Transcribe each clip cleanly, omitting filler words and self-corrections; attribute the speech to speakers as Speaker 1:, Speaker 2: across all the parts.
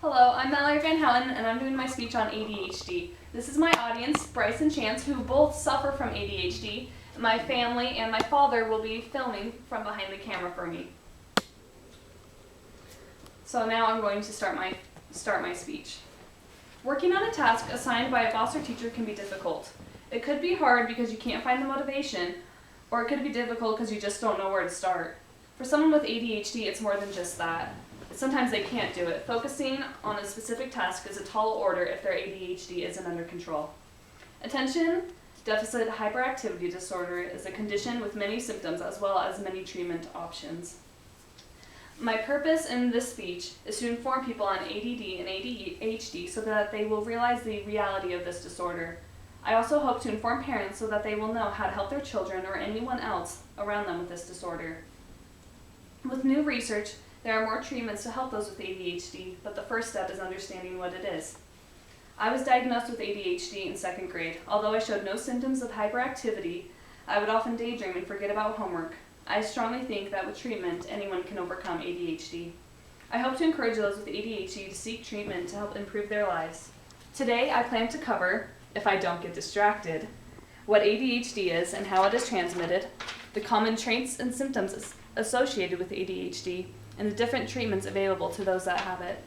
Speaker 1: Hello, I'm Mallory and I'm doing my speech on ADHD. This is my audience, Bryce and Chance, who both suffer from ADHD. My family and my father will be filming from behind the camera for me. So now I'm going to start my speech. Working on a task assigned by a boss or teacher can be difficult. It could be hard because you can't find the motivation, or it could be difficult because you just don't know where to start. For someone with ADHD, it's more than just that. Sometimes they can't do it. Focusing on a specific task is a tall order if their ADHD isn't under control. Attention deficit hyperactivity disorder is a condition with many symptoms as well as many treatment options. My purpose in this speech is to inform people on ADD and ADHD so that they will realize the reality of this disorder. I also hope to inform parents so that they will know how to help their children or anyone else around them with this disorder. With new research, there are more treatments to help those with ADHD, but the first step is understanding what it is. I was diagnosed with ADHD in 2nd grade. Although I showed no symptoms of hyperactivity, I would often daydream and forget about homework. I strongly think that with treatment, anyone can overcome ADHD. I hope to encourage those with ADHD to seek treatment to help improve their lives. Today, I plan to cover, if I don't get distracted, what ADHD is and how it is transmitted, the common traits and symptoms associated with ADHD, and the different treatments available to those that have it.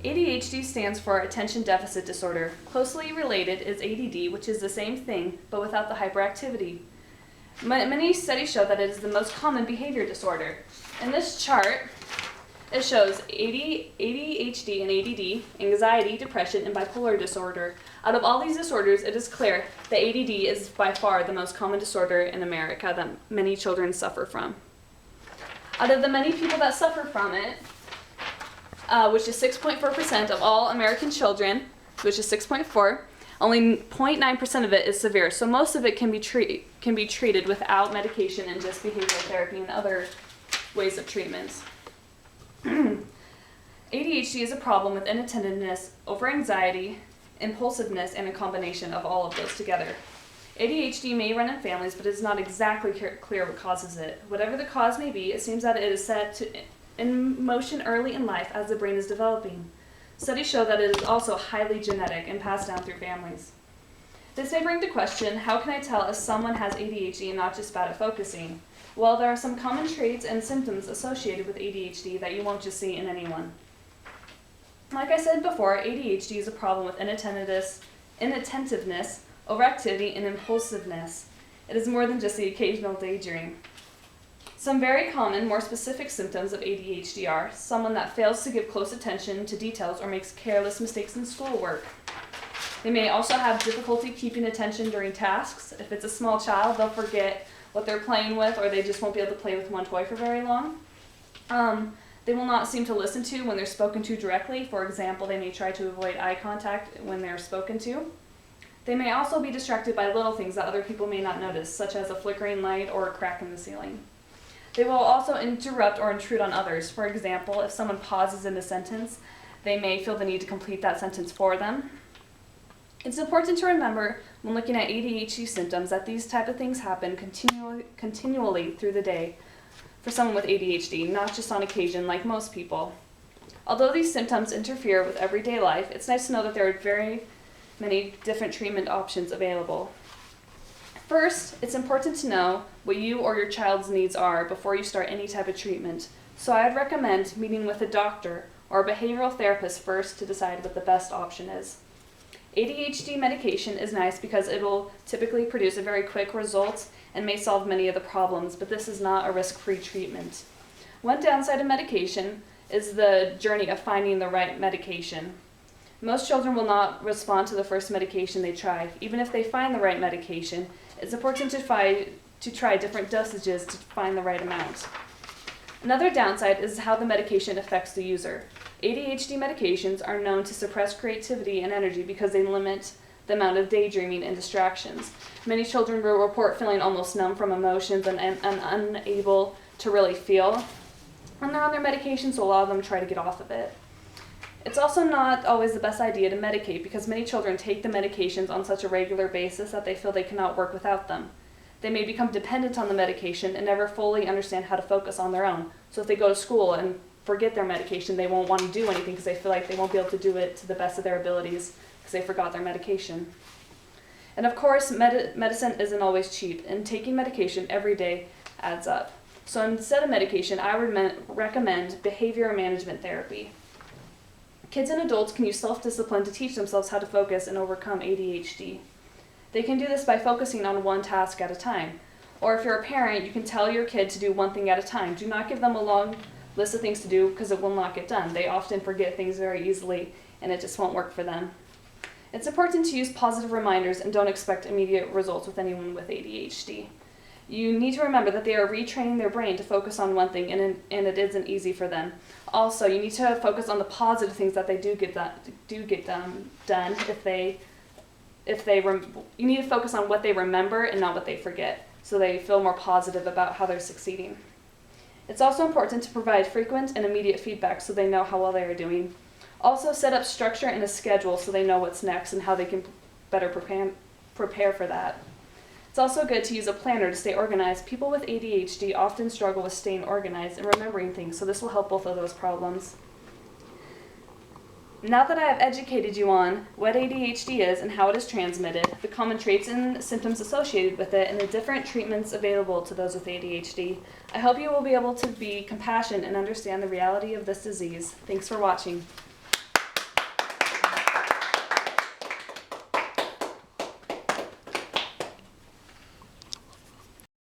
Speaker 1: ADHD stands for Attention Deficit Disorder. Closely related is ADD, which is the same thing, but without the hyperactivity. Many studies show that it is the most common behavior disorder. In this chart, it shows ADHD and ADD, anxiety, depression, and bipolar disorder. Out of all these disorders, it is clear that ADD is by far the most common disorder in America that many children suffer from. Out of the many people that suffer from it, which is 6.4% of all American children, which is 6.4, only 0.9% of it is severe. So most of it can be treated without medication and just behavioral therapy and other ways of treatments. ADHD is a problem with inattentiveness, over-anxiety, impulsiveness, and a combination of all of those together. ADHD may run in families, but it is not exactly clear what causes it. Whatever the cause may be, it seems that it is set in motion early in life as the brain is developing. Studies show that it is also highly genetic and passed down through families. This may bring to question, how can I tell if someone has ADHD and not just bad at focusing? Well, there are some common traits and symptoms associated with ADHD that you won't just see in anyone. Like I said before, ADHD is a problem with inattentiveness, overactivity, and impulsiveness. It is more than just the occasional daydream. Some very common, more specific symptoms of ADHD are someone that fails to give close attention to details or makes careless mistakes in schoolwork. They may also have difficulty keeping attention during tasks. If it's a small child, they'll forget what they're playing with, or they just won't be able to play with one toy for very long. They will not seem to listen to when they're spoken to directly. For example, they may try to avoid eye contact when they're spoken to. They may also be distracted by little things that other people may not notice, such as a flickering light or a crack in the ceiling. They will also interrupt or intrude on others. For example, if someone pauses in a sentence, they may feel the need to complete that sentence for them. It's important to remember when looking at ADHD symptoms that these type of things happen continually through the day for someone with ADHD, not just on occasion like most people. Although these symptoms interfere with everyday life, it's nice to know that there are very many different treatment options available. First, it's important to know what you or your child's needs are before you start any type of treatment. So I'd recommend meeting with a doctor or a behavioral therapist first to decide what the best option is. ADHD medication is nice because it will typically produce a very quick result and may solve many of the problems, but this is not a risk-free treatment. One downside of medication is the journey of finding the right medication. Most children will not respond to the first medication they try. Even if they find the right medication, it's important to try different dosages to find the right amount. Another downside is how the medication affects the user. ADHD medications are known to suppress creativity and energy because they limit the amount of daydreaming and distractions. Many children will report feeling almost numb from emotions and unable to really feel when they're on their medication, so a lot of them try to get off of it. It's also not always the best idea to medicate because many children take the medications on such a regular basis that they feel they cannot work without them. They may become dependent on the medication and never fully understand how to focus on their own. So if they go to school and forget their medication. They won't want to do anything because they feel like they won't be able to do it to the best of their abilities because they forgot their medication. And of course, medicine isn't always cheap, and taking medication every day adds up. So instead of medication, I would recommend behavior management therapy. Kids and adults can use self-discipline to teach themselves how to focus and overcome ADHD. They can do this by focusing on one task at a time. Or if you're a parent, you can tell your kid to do one thing at a time. Do not give them a long list of things to do because it will not get done. They often forget things very easily and it just won't work for them. It's important to use positive reminders and don't expect immediate results with anyone with ADHD. You need to remember that they are retraining their brain to focus on one thing, and it isn't easy for them. Also, you need to focus on the positive things that they do get done. You need to focus on what they remember and not what they forget, so they feel more positive about how they're succeeding. It's also important to provide frequent and immediate feedback so they know how well they are doing. Also, set up structure and a schedule so they know what's next and how they can better prepare for that. It's also good to use a planner to stay organized. People with ADHD often struggle with staying organized and remembering things, so this will help both of those problems. Now that I have educated you on what ADHD is and how it is transmitted, the common traits and symptoms associated with it, and the different treatments available to those with ADHD, I hope you will be able to be compassionate and understand the reality of this disease. Thanks for watching.